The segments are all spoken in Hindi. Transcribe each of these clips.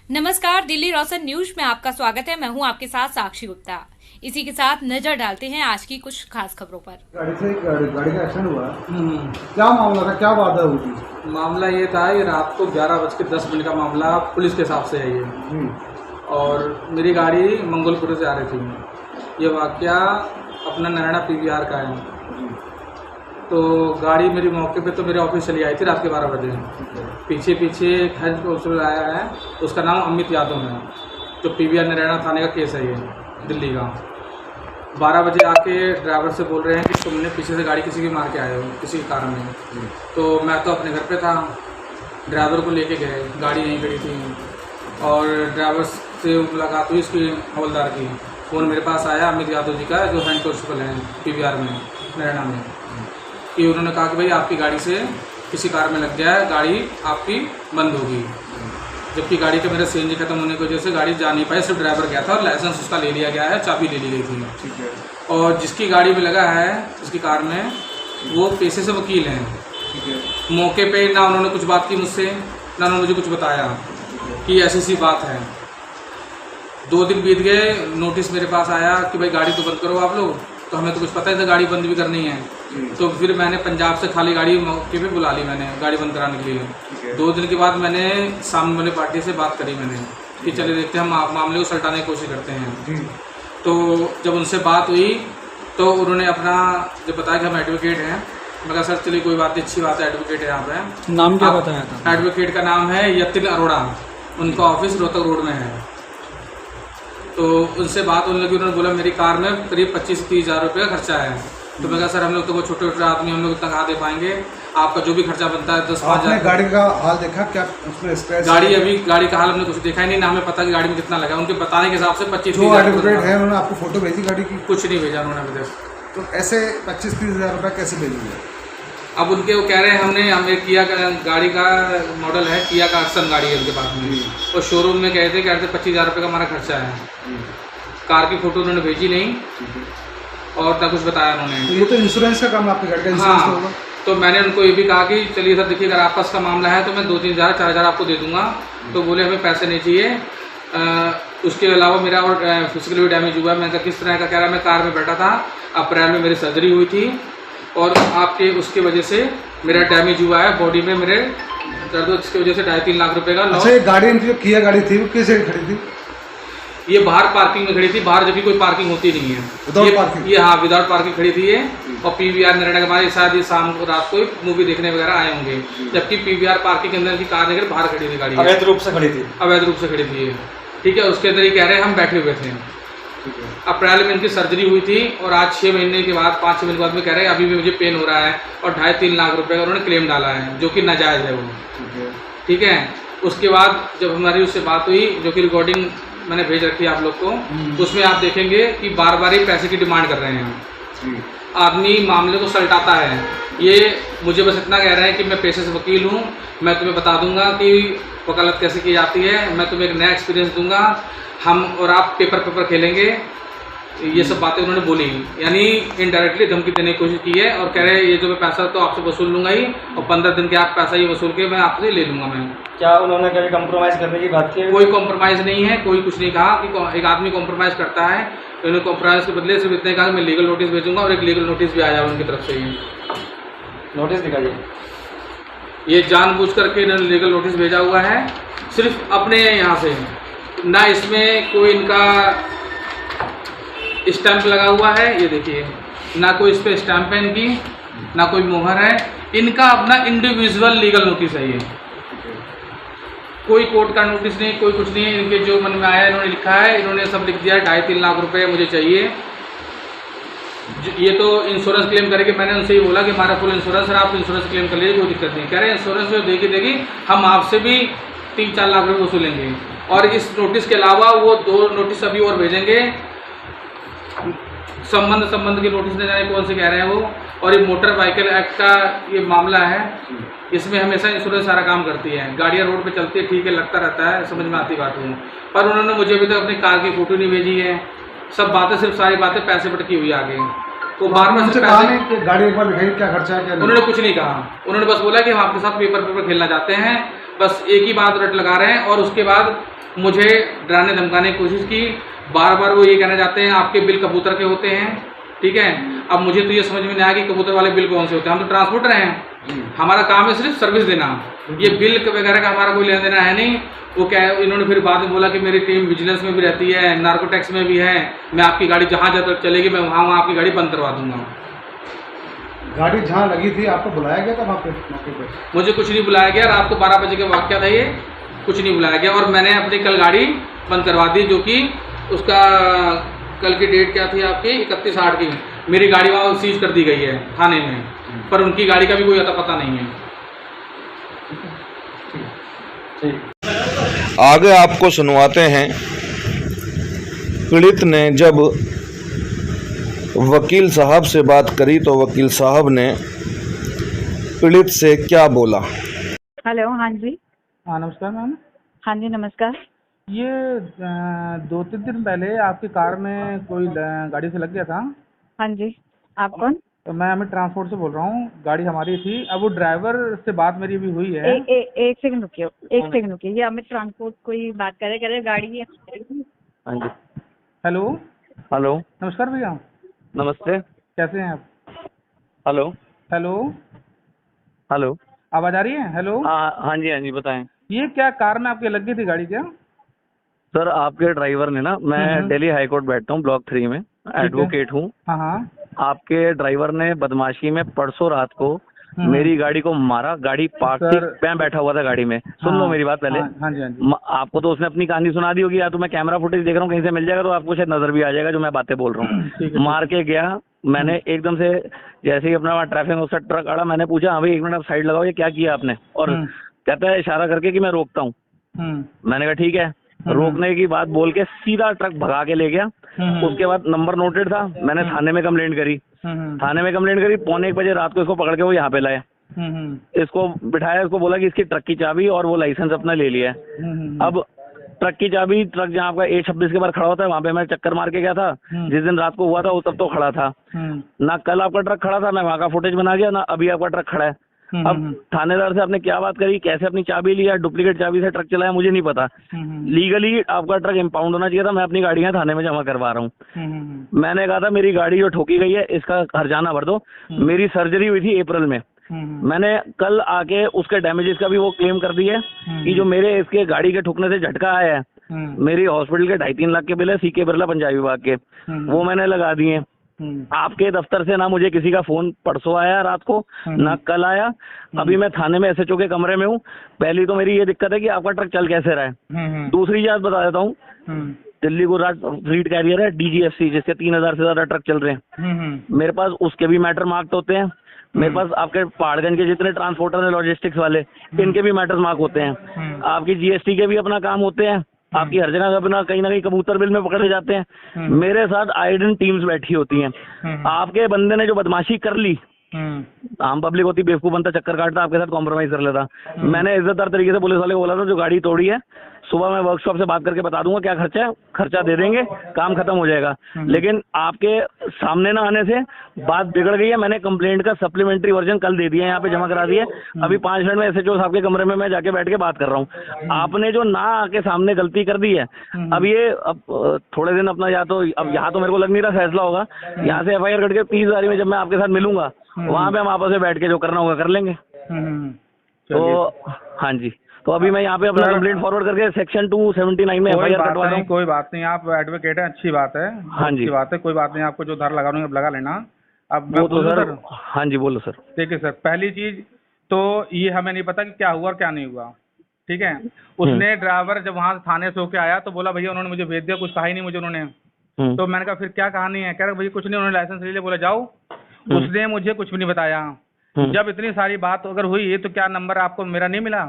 नमस्कार, दिल्ली रोशन न्यूज में आपका स्वागत है। मैं हूं आपके साथ साक्षी गुप्ता। इसी के साथ नजर डालते हैं आज की कुछ खास खबरों पर। गाड़ी का एक्सीडेंट हुआ। क्या मामला था, क्या बात है होगी? मामला ये था, ये रात को 11:10 का मामला पुलिस के हिसाब से है ये। और मेरी गाड़ी मंगोलपुर से आ रही थी। ये वाकया अपना नारायणा PVR का है। तो गाड़ी मेरी मौके पे तो मेरे ऑफिस चली आई थी रात के 12 बजे। पीछे एक हेल्थ कांस्टेबल आया है, उसका नाम अमित यादव है, जो PVR नारायणा थाने का केस है ये दिल्ली का। 12 बजे आके ड्राइवर से बोल रहे हैं कि तुमने पीछे से गाड़ी किसी की मार के आए हो, किसी के कारण में। तो मैं तो अपने घर पे था, ड्राइवर को लेके गए, गाड़ी यहीं खड़ी थी और ड्राइवर से मुलाकात हुई इसकी हवलदार की। फ़ोन मेरे पास आया अमित यादव जी का, जो हेड कांस्टेबल हैं PVR में नारायणा में, कि उन्होंने कहा कि भाई आपकी गाड़ी से किसी कार में लग गया है, गाड़ी आपकी बंद होगी। जबकि गाड़ी का मेरा CNG खत्म होने की वजह से गाड़ी जा नहीं पाई, सिर्फ ड्राइवर गया था और लाइसेंस उसका ले लिया गया है, चाबी ले ली गई थी। ठीक है। और जिसकी गाड़ी में लगा है, जिसकी कार में, वो पेशे से वकील हैं। ठीक है। मौके पे ना उन्होंने कुछ बात की मुझसे, ना उन्होंने मुझे कुछ बताया कि ऐसी सी बात है। 2 दिन बीत गए, नोटिस मेरे पास आया कि भाई गाड़ी तो बंद करो आप लोग। तो हमें तो कुछ पता ही था गाड़ी बंद भी करनी है। तो फिर मैंने पंजाब से खाली गाड़ी मौके पे बुला ली, मैंने गाड़ी बंद कराने के लिए। 2 दिन के बाद मैंने सामने वाले पार्टी से बात करी मैंने कि चले देखते हैं, हम मामले को सलटाने की कोशिश करते हैं। तो जब उनसे बात हुई तो उन्होंने अपना जब बताया कि हम एडवोकेट हैं, मैं कहा सर चलिए कोई बात नहीं, अच्छी बात है, एडवोकेट है यहाँ पे। नाम क्या बताया था? एडवोकेट का नाम है यतिन अरोड़ा, उनका ऑफिस रोहतक रोड में है। तो उनसे बात होने लगी, उन्होंने बोला मेरी कार में करीब 25 से 30 हज़ार रुपये का खर्चा है। तो मैं कहा सर हम लोग तो वो छोटे छोटे आदमी, हम लोग इतना कहाँ दे पाएंगे, आपका जो भी खर्चा बनता है 10-5 हज़ार। गाड़ी का हाल देखा क्या उसमें स्क्रैच? गाड़ी का हाल हमने कुछ देखा ही नहीं, ना हमें पता कि गाड़ी में कितना लगा। उनके बताने के हिसाब से 25-30 जो हज़ार एडवोकेट है उन्होंने आपको फोटो भेजी गाड़ी की? कुछ नहीं भेजा उन्होंने अभी तक। तो ऐसे 25-30 हज़ार रुपये कैसे भेजेंगे? अब उनके वो कह रहे हैं हमें किया का गाड़ी का मॉडल है, किया का एक्सन गाड़ी है उनके पास में, और शोरूम में कहते 25 हज़ार रुपये का हमारा खर्चा है। कार की फोटो उन्होंने भेजी नहीं और ना कुछ बताया उन्होंने। ये तो इंश्योरेंस का काम है, आपकी गाड़ी का इंश्योरेंस होगा। तो मैंने उनको ये भी कहा कि चलिए सर देखिए, अगर आपस का मामला है तो मैं 2-3 हज़ार 4 हज़ार आपको दे दूंगा। तो बोले हमें पैसे नहीं चाहिए, उसके अलावा मेरा और फिजिकल भी डैमेज हुआ है। मैंने कहा किस तरह का? कह रहा मैं कार में बैठा था, अप्रैल में मेरी सर्जरी हुई थी और आपके उसकी वजह से मेरा डैमेज हुआ है बॉडी में, मेरे दर्द, जिसकी वजह से 2.5-3 लाख रुपए का लॉस। अच्छा, ये गाड़ी इनकी जो किया गाड़ी थी वो किस जगह खड़ी थी? ये बाहर पार्किंग में खड़ी थी, बाहर जबकि कोई पार्किंग होती नहीं है। Without parking? ये हाँ, विदाउट पार्किंग खड़ी थी ये। और PVR नारायणा के हमारे शायद ये शाम को रात को मूवी देखने वगैरह आए होंगे, जबकि PVR पार्किंग के अंदर की कार निकल बाहर खड़ी थी गाड़ी, अवैध रूप से खड़ी थी। अवैध रूप से खड़ी थी ये। ठीक है, उसके अंदर ये कह रहे हैं हम बैठे हुए थे। अप्रैल में इनकी सर्जरी हुई थी और आज 6 महीने के बाद, 5-6 महीने के बाद में कह रहे हैं अभी भी मुझे पेन हो रहा है और 2.5-3 लाख रुपए का उन्होंने क्लेम डाला है, जो कि नाजायज़ है वो। ठीक है, उसके बाद जब हमारी उससे बात हुई, जो कि रिकॉर्डिंग मैंने भेज रखी है आप लोग को, उसमें आप देखेंगे कि बार ही पैसे की डिमांड कर रहे हैं। आदमी मामले को सलटाता है। ये मुझे बस इतना कह रहे हैं कि मैं पेशे से वकील हूँ, मैं तुम्हें बता दूंगा कि वकालत कैसे की जाती है, मैं तुम्हें एक नया एक्सपीरियंस दूंगा, हम और आप पेपर खेलेंगे। ये सब बातें उन्होंने बोली, यानी इनडायरेक्टली धमकी देने की कोशिश की है और कह रहे हैं ये जो मैं पैसा तो आपसे वसूल लूंगा ही, और 15 दिन के आप पैसा ही वसूल के मैं आपसे ले लूंगा। मैं क्या उन्होंने कभी कॉम्प्रोमाइज़ करने की बात की? कोई कॉम्प्रोमाइज़ नहीं है, कोई कुछ नहीं कहा कि एक आदमी कॉम्प्रोमाइज़ करता है। तो इन्होंने कॉम्प्रोमाइज़ के बदले सिर्फ इतने कहा मैं लीगल नोटिस भेजूंगा और एक लीगल नोटिस भी आया उनकी तरफ से। ये नोटिस दिखाइए। ये जानबूझ करके इन्होंने लीगल नोटिस भेजा हुआ है, सिर्फ अपने यहाँ से, ना इसमें कोई इनका स्टैंप लगा हुआ है। ये देखिए, ना कोई इस पर स्टैंप है इनकी, ना कोई मोहर है, इनका अपना इंडिविजुअल लीगल नोटिस है ये। कोई कोर्ट का नोटिस नहीं, कोई कुछ नहीं है। इनके जो मन में आया इन्होंने लिखा है, इन्होंने सब लिख दिया 2.5-3 लाख रुपए मुझे चाहिए। ये तो इंश्योरेंस क्लेम करेंगे। मैंने उनसे ही बोला कि हमारा फुल इंश्योरेंस है, आप इंश्योरेंस क्लेम कर लीजिए, कोई दिक्कत नहीं। कह रहे हैं इंश्योरेंस जो देगी हम आपसे भी 3-4 लाख रुपये वसूलेंगे। और इस नोटिस के अलावा वो 2 नोटिस अभी और भेजेंगे संबंध की नोटिस न जाने कौन से कह रहे हैं वो। और ये मोटर व्हीकल एक्ट का ये मामला है, इसमें हमेशा इंश्योरेंस सारा काम करती है। गाड़ियाँ रोड पे चलती है, ठीक है, लगता रहता है, समझ में आती बात है। पर उन्होंने मुझे अभी तक अपनी कार की फोटो नहीं भेजी है। सब बातें, सिर्फ सारी बातें पैसे पर की हुई आगे। तो बार बार उनसे कहा नहीं कि गाड़ी एक बार दिखाई, क्या खर्चा है क्या नहीं? उन्होंने कुछ नहीं कहा। उन्होंने बस बोला कि हम आपके साथ पेपर खेलना चाहते हैं, बस एक ही बात रट लगा रहे हैं। और उसके बाद मुझे डराने धमकाने की कोशिश की। बार बार वो ये कहना चाहते हैं आपके बिल कबूतर के होते हैं, ठीक है। अब मुझे तो ये समझ में नहीं आया कि कबूतर वाले बिल कौन से होते हैं। हम तो ट्रांसपोर्टर हैं, हमारा काम है सिर्फ सर्विस देना। ये बिल वगैरह का हमारा कोई लेना देना है नहीं। वो क्या है, इन्होंने फिर बाद में बोला कि मेरी टीम विजिलेंस में भी रहती है, नार्को टैक्स में भी है, मैं आपकी गाड़ी जहाँ जहाँ तक चलेगी मैं वहाँ आपकी गाड़ी बंद करवा दूंगा। गाड़ी जहाँ लगी थी आपको बुलाया गया था वहाँ पे मौके पे? मुझे कुछ नहीं बुलाया गया। रात को 12 बजे का वाक़या था ये, कुछ नहीं बुलाया गया। और मैंने अपनी कल गाड़ी बंद करवा दी, जो कि उसका कल की डेट क्या थी आपकी 31/8 की। मेरी गाड़ी वहाँ सीज कर दी गई है थाने में, पर उनकी गाड़ी का भी कोई अता पता नहीं है। आगे आपको सुनवाते हैं पीड़ित ने जब वकील साहब से बात करी तो वकील साहब ने पीड़ित से क्या बोला। हेलो, हाँ जी। हाँ नमस्कार मैम। हाँ जी, नमस्कार। ये 2-3 दिन पहले आपकी कार में कोई गाड़ी से लग गया था। हाँ जी, आप कौन? तो मैं अमित ट्रांसपोर्ट से बोल रहा हूँ, गाड़ी हमारी थी। अब वो ड्राइवर से बात मेरी भी हुई है। एक सेकंड रुकिए, एक सेकंड रुकिए। ये अमित ट्रांसपोर्ट कोई बात करे गाड़ी है। हाँ जी। हेलो हेलो, नमस्कार भैया, नमस्ते। कैसे हैं आप? Hello hello, hello. आवाज़ आ रही है? हेलो, हाँ जी बताएं। ये क्या कार में आपके लग गई थी गाड़ी क्या? सर आपके ड्राइवर ने ना, मैं दिल्ली हाई कोर्ट बैठता हूँ ब्लॉक 3 में, एडवोकेट हूँ। हाँ हाँ। आपके ड्राइवर ने बदमाशी में परसों रात को मेरी गाड़ी को मारा। गाड़ी पार्क थी, मैं बैठा हुआ था गाड़ी में। सुन लो मेरी बात पहले। हाँ जी हाँ जी। आपको तो उसने अपनी कहानी सुना दी होगी, या तो मैं कैमरा फुटेज देख रहा हूँ कहीं से मिल जाएगा तो आपको शायद नजर भी आ जाएगा जो मैं बातें बोल रहा हूँ। मार के गया। मैंने एकदम से जैसे ही अपना ट्रैफिक ऑफिसर ट्रक आड़ा, मैंने पूछा हाँ भाई 1 मिनट आप साइड लगाओ, ये क्या किया आपने? और कहता है इशारा करके कि मैं रोकता हूँ। मैंने कहा ठीक है। रोकने की बात बोल के सीधा ट्रक भगा के ले गया। उसके बाद नंबर नोटेड था, मैंने थाने में कंप्लेंट करी। थाने में कंप्लेंट करी, 1:45 बजे रात को इसको पकड़ के वो यहाँ पे लाए। इसको बिठाया, इसको बोला कि इसकी ट्रक की चाबी और वो लाइसेंस अपना ले लिया है। अब ट्रक की चाबी, ट्रक जहाँ आपका A26 के बार खड़ा होता है वहाँ पे मैं चक्कर मार के गया था। जिस दिन रात को हुआ था वो तब तो खड़ा था ना। कल आपका ट्रक खड़ा था, मैं वहाँ का फुटेज बना गया ना। अभी आपका ट्रक खड़ा है। अब थानेदार से आपने क्या बात करी, कैसे अपनी चाबी लिया, डुप्लीकेट चाबी से ट्रक चलाया, मुझे नहीं पता। लीगली आपका ट्रक इम्पाउंड होना चाहिए था। मैं अपनी गाड़ियाँ थाने में जमा करवा रहा हूँ। मैंने कहा था मेरी गाड़ी जो ठोकी गई है इसका हर्जाना भर दो। मेरी सर्जरी हुई थी अप्रैल में। मैंने कल आके उसके डैमेजेस का भी वो क्लेम कर दी है कि जो मेरे इसके गाड़ी के ठुकने से झटका आया है, मेरी हॉस्पिटल के 2.5-3 लाख के बिल है सीके बिरला पंचायत विभाग के, वो मैंने लगा दिए। आपके दफ्तर से ना मुझे किसी का फोन परसों आया रात को, ना कल आया। अभी मैं थाने में SHO के कमरे में हूँ। पहली तो मेरी ये दिक्कत है कि आपका ट्रक चल कैसे रहा है। दूसरी बात बता देता हूँ, दिल्ली गुजरात फ्लीट कैरियर है DGFC, जिसके 3000 से ज्यादा ट्रक चल रहे हैं। मेरे पास उसके भी मैटर मार्क्ड होते हैं। मेरे पास आपके पहाड़गंज के जितने ट्रांसपोर्टर हैं लॉजिस्टिक्स वाले, इनके भी मैटर्स मार्क होते हैं। आपकी GST के भी अपना काम होते हैं। आपकी हर जगह अपना कहीं ना कहीं कबूतर बिल में पकड़े जाते हैं। मेरे साथ आइडन टीम्स बैठी होती हैं। आपके बंदे ने जो बदमाशी कर ली, आम पब्लिक होती बेवकूफ बनता, चक्कर काटता, आपके साथ कॉम्प्रोमाइज कर लेता। मैंने इज्जतदार तरीके से पुलिस वाले को बोला था जो गाड़ी तोड़ी है सुबह मैं वर्कशॉप से बात करके बता दूंगा क्या खर्चा है, खर्चा दे देंगे, काम खत्म हो जाएगा। लेकिन आपके सामने ना आने से बात बिगड़ गई है। मैंने कंप्लेंट का सप्लीमेंट्री वर्जन कल दे दिया है, यहाँ पे जमा करा दिया है। अभी 5 मिनट में SHO साहब के कमरे में मैं जाके बैठ के बात कर रहा हूँ। आपने जो ना आके सामने गलती कर दी है, अब थोड़े दिन अपना या तो अब यहाँ तो मेरे को लग नहीं रहा फैसला होगा, यहाँ से FIR करके 30,000 में जब मैं आपके साथ मिलूंगा वहाँ पे हम आपस में बैठ के जो करना होगा कर लेंगे। तो हाँ जी, तो अभी मैं यहाँ पे अपना कंप्लेंट फॉरवर्ड करके सेक्शन 279 में FIR कटवा रहा हूँ। कोई बात नहीं, आप एडवोकेट हैं, अच्छी बात है। हाँ जी, अच्छी बात है, कोई बात नहीं। आपको जो धार लगाना है लगा लेना। अब वो तो सर, हाँ जी बोलो सर। देखिए सर, पहली चीज तो ये हमें नहीं पता कि क्या हुआ और क्या नहीं हुआ, ठीक है। उसने ड्राइवर जब वहाँ थाने से होके आया तो बोला भैया उन्होंने मुझे भेज दिया, कुछ कहा ही नहीं मुझे उन्होंने। तो मैंने कहा फिर क्या कहानी है? कह रहा भैया कुछ नहीं, उन्होंने लाइसेंस ले लिया, बोला जाओ। उसने मुझे कुछ भी नहीं बताया। जब इतनी सारी बात अगर हुई तो क्या नंबर आपको मेरा नहीं मिला?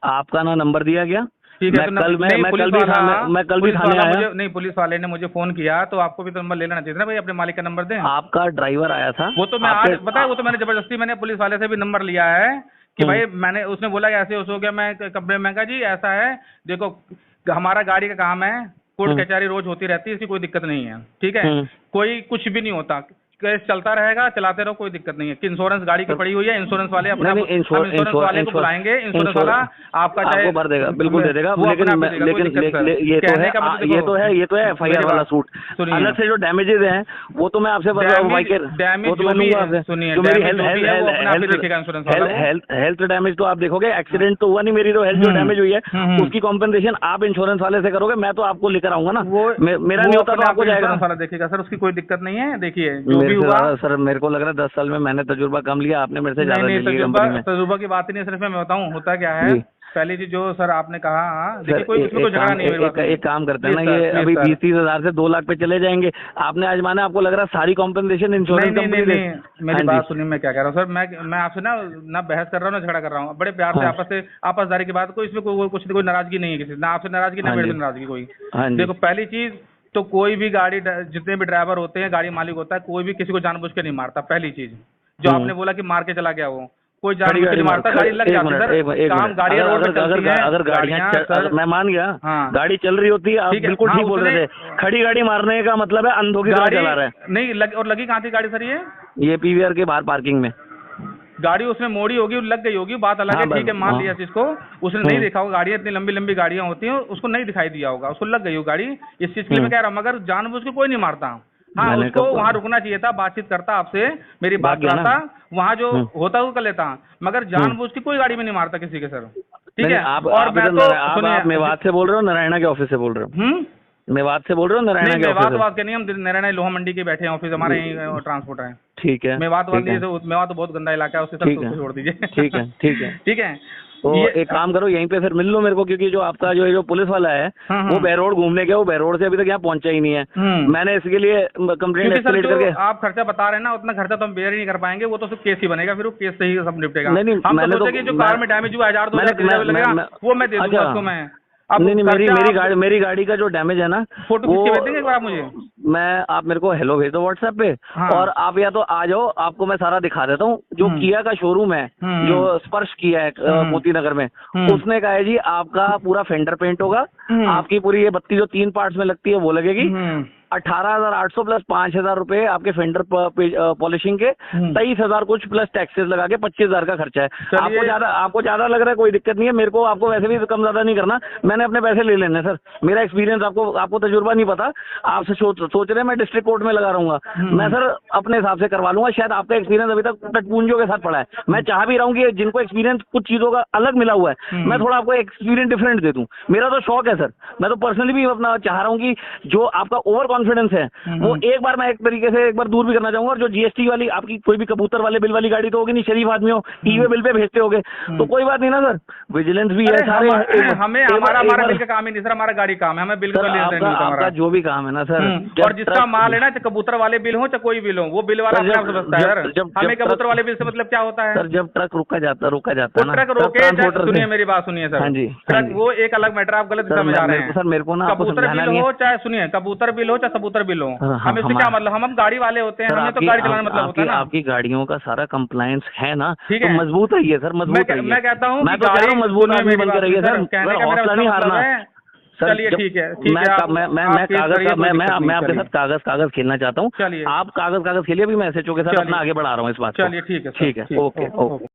आपका ना नंबर दिया गया, ठीक है, मैं तो कल नहीं, मैं पुलिस कल भी वाला- थाने मैं कल भी पुलिस थाने वाला आया। मुझे नहीं, पुलिस वाले ने मुझे फोन किया तो आपको भी तो नंबर ले लेना चाहिए था ना भाई, अपने मालिक का नंबर दें। आपका ड्राइवर आया था। वो तो मैं आज आपके- पता है, वो तो मैंने जबरदस्ती मैंने पुलिस वाले से भी नंबर लिया है कि हम्म। भाई मैंने, उसने बोला कि ऐसे हो गया, मैं कब्जे में कहा जी ऐसा है, देखो हमारा गाड़ी का काम है, कोर्ट हम्म। कचहरी रोज होती रहती है, इसकी कोई दिक्कत नहीं है, ठीक है, हम्म। कोई कुछ भी नहीं होता, केस चलता रहेगा, चलाते रहो, कोई दिक्कत नहीं है। कि इंश्योरेंस गाड़ी की पड़ी हुई है, इंश्योरेंस वाले अपना, नहीं, हम इंश्योरेंस वाले को बुलाएंगे, इंश्योरेंस वाला आपका चाहे आपको भर देगा, बिल्कुल दे देगा, वो लेकिन अपना पे देगा, कोई लेकिन दिक्कत सर। ये तो कहने है का मतलब ये देखो, तो है एफआईआर मेरी वाला बात सूट। सुनिए। अलग से जो डैमेजेस हैं वो तो मैं आपसे वो तो मैं लूंगा आपसे। सुनिए, जो मेरी डैमेज जो भी है वो अपना आप देखेगा इंश्योरेंस वाला वो। हेल्थ डैमेज तो आप देखोगे, एक्सीडेंट तो हुआ नहीं, मेरी जो हेल्थ जो डैमेज हुई है उसकी कॉम्पेंसेशन आप इंश्योरेंस वाले से करोगे, मैं तो आपको लेकर आऊंगा ना। मेरा नहीं होता तो आपको जाएगा। इंश्योरेंस वाला देखेगा सर, उसकी कोई दिक्कत नहीं है। देखिए जो भी हुआ, सर मेरे को लग रहा है 10 साल में मैंने तजुर्बा कम लिया, आपने मेरे से ज्यादा नहीं ले लिया कंपनी में। तजुर्बा की बात ही नहीं, सिर्फ मैं बताऊं होता क्या है। जी। पहली चीज जो सर आपने कहा, देखिए सर, कोई उसमें कोई झगड़ा नहीं है मेरी बात में। एक काम करते हैं ना, Please sir, ये please अभी sir। 20-30 हजार से 2 लाख पे चले जाएंगे। आपने आज माना, आपको लग रहा है सारी कॉम्पेंसेशन इंश्योरेंस नहीं कंपनी दे। मेरी बात सुनिए, मैं क्या कह रहा हूँ सर, मैं आपसे ना बहस कर रहा हूँ ना झगड़ा कर रहा हूँ, बड़े प्यार से हाँ। आपसदारी की बात, कोई इसमें कोई नाराजगी नहीं है किसी, ना आपसे नाराजगी ना हाँ मेरे जी। से नाराजगी कोई। हाँ जी। देखो पहली चीज तो कोई भी गाड़ी, जितने भी ड्राइवर होते हैं, गाड़ी मालिक होता है, कोई भी किसी को जानबूझ के नहीं मारता। पहली चीज जो आपने बोला कि मार के चला गया, वो कोई जानबूझ के नहीं मारता, गाड़ी लग जाती है सर, काम गाड़ियाँ रोड पे चलती हैं, अगर गाड़ियाँ सर, मैं मान गया, हाँ। गाड़ी चल रही होती है, आप ठीक है, बिल्कुल हाँ, ठीक बोल रहे थे। खड़ी गाड़ी मारने का मतलब है अंधों की तरह गाड़ी चला रहा है। नहीं और लगी कहाँ थी गाड़ी सर? ये पीवीआर के बाहर पार्किंग में गाड़ी उसने मोड़ी होगी, लग गई होगी, बात अलग है, हाँ, ठीक है, मान हाँ। लिया जिसको, उसने नहीं देखा होगा, गाड़ियाँ इतनी लंबी लंबी गाड़ियाँ होती हैं, उसको नहीं दिखाई दिया होगा, उसको लग गई हो गाड़ी, इस चीज के लिए मैं कह रहा हूँ। मगर जानबूझ के कोई नहीं मारता। हाँ, मैंने उसको कब- वहाँ रुकना चाहिए था, बातचीत करता आपसे, मेरी बात भाग गया ना। कराता, वहाँ जो होता वो कर लेता, मगर जानबूझ के कोई गाड़ी में नहीं मारता किसी के सर, ठीक नहीं, है। आप और मैं तो आप मेवात से बोल रहे हो, नारायणा के ऑफिस से बोल रहे हो? मेवात से बोल रहे हो, नारायणा नहीं, के मेवात ऑफिस बात के नहीं, हम नारायणा लोहा मंडी के बैठे हैं, ऑफिस हमारे यहीं ट्रांसपोर्ट है। ठीक है, मेवात ठीक है, मेवात तो बहुत गंदा इलाका है, उससे ठीक सब है, छोड़ दीजिए। ठीक है, ठीक है। ठीक है, तो एक काम करो, यहीं पे फिर मिल लो मेरे को, क्योंकि जो आपका जो पुलिस वाला है वो बहरोड घूमने गया, वो बहरोड से अभी तक यहाँ पहुंचा ही नहीं है। मैंने इसके लिए कंप्लेंट क्योंकि सर एस्केलेट जो करके, आप खर्चा बता रहे हैं ना, उतना खर्चा तो हम बेयर ही नहीं कर पाएंगे, वो तो सिर्फ केस ही बनेगा, फिर वो केस से ही सब निपटेगा। नहीं, हम मैंने तो तो- सोचे कि जो मैं- कार में डैमेज हुआ 1000 मैंने- 2000 लगेगा, वो मैं दे दूंगा अच्छा। उसको मैं। अब नहीं, खर्चा मेरी गाड़ी का जो डैमेज है ना, फोटो खींच के भेज देंगे एक बार आप मुझे? आप मेरे को हेलो भेज दो व्हाट्सएप पे, हाँ। और आप या तो आ जाओ, आपको मैं सारा दिखा देता हूँ। जो किया का शोरूम है, जो स्पर्श किया है मोती नगर में, उसने कहा है जी आपका पूरा फेंडर पेंट होगा, आपकी पूरी ये बत्ती जो 3 पार्ट्स में लगती है वो लगेगी, 18,800 प्लस 5,000 रुपए आपके फेंडर पॉलिशिंग के, 23,000 कुछ प्लस टैक्सेस लगा के 25,000 का खर्चा है। आपको ज्यादा लग रहा है, कोई दिक्कत नहीं है, मेरे को आपको वैसे भी कम ज्यादा नहीं करना, मैंने अपने पैसे ले लेने सर। मेरा एक्सपीरियंस आपको तजुर्बा नहीं पता, आपसे सोच रहे हैं मैं डिस्ट्रिक्ट कोर्ट में लगा रहूंगा, मैं सर अपने हिसाब से करवा लूंगा। शायद आपका एक्सपीरियंस अभी तक टटपूंजों के साथ पड़ा है, मैं चाह भी रहा हूँ कि जिनको एक्सपीरियंस कुछ चीजों का अलग मिला हुआ है, मैं थोड़ा आपको एक्सपीरियंस डिफरेंट दे दूं। मेरा तो शौक है सर, मैं तो पर्सनली भी अपना चाह रहा हूँ कि जो आपका ओवर कॉन्फिडेंस है वो एक बार मैं एक तरीके से एक बार दूर भी करना चाहूंगा। और जो जीएसटी वाली आपकी कोई भी कबूतर वाले बिल वाली गाड़ी तो होगी नहीं, शरीफ आदमी हो, ईवे बिल पे भेजते होगे, तो कोई बात नहीं ना सर, विजिलेंस भी है सारे। हमें हमारा बिल का काम ही नहीं सर, हमारा गाड़ी काम है, हमें बिल का आपका जो भी काम है ना सर, और जिसका माल है ना, चाहे कबूतर वाले बिल हो चाहे कोई बिल हो, वो बिल वाला अपने आप समझता है सर। हमें कबूतर वाले बिल से मतलब क्या होता है? सर जब ट्रक रुका जाता है वो ट्रक रोके, सुनिए मेरी बात सुनिए सर। हाँ जी, ट्रक वो एक अलग मैटर, आप गलत दिशा में जा रहे हैं सर। मेरे को ना कबूतर बिल हो चाहे, सुनिए, कबूतर बिल हो चाहे सबूतर बिल हो, हमें उससे क्या मतलब? हम गाड़ी वाले होते हैं, हमें तो गाड़ी चलाना मतलब होता है ना। आपकी गाड़ियों का सारा कंप्लायंस है ना, ठीक तो है, मजबूत है ये सर, मजबूत है। मैं कहता हूँ मैं तो कह रहा हूँ मजबूत आदमी बन के रहिए सर, हौसला नहीं हारना। चलिए ठीक है, मैं आपके साथ कागज खेलना चाहता हूँ। आप कागज खेलिए, अभी मैं एसएचओ के साथ अपना आगे बढ़ा रहा हूँ इस बात को। चलिए ठीक है, ठीक है, ओके।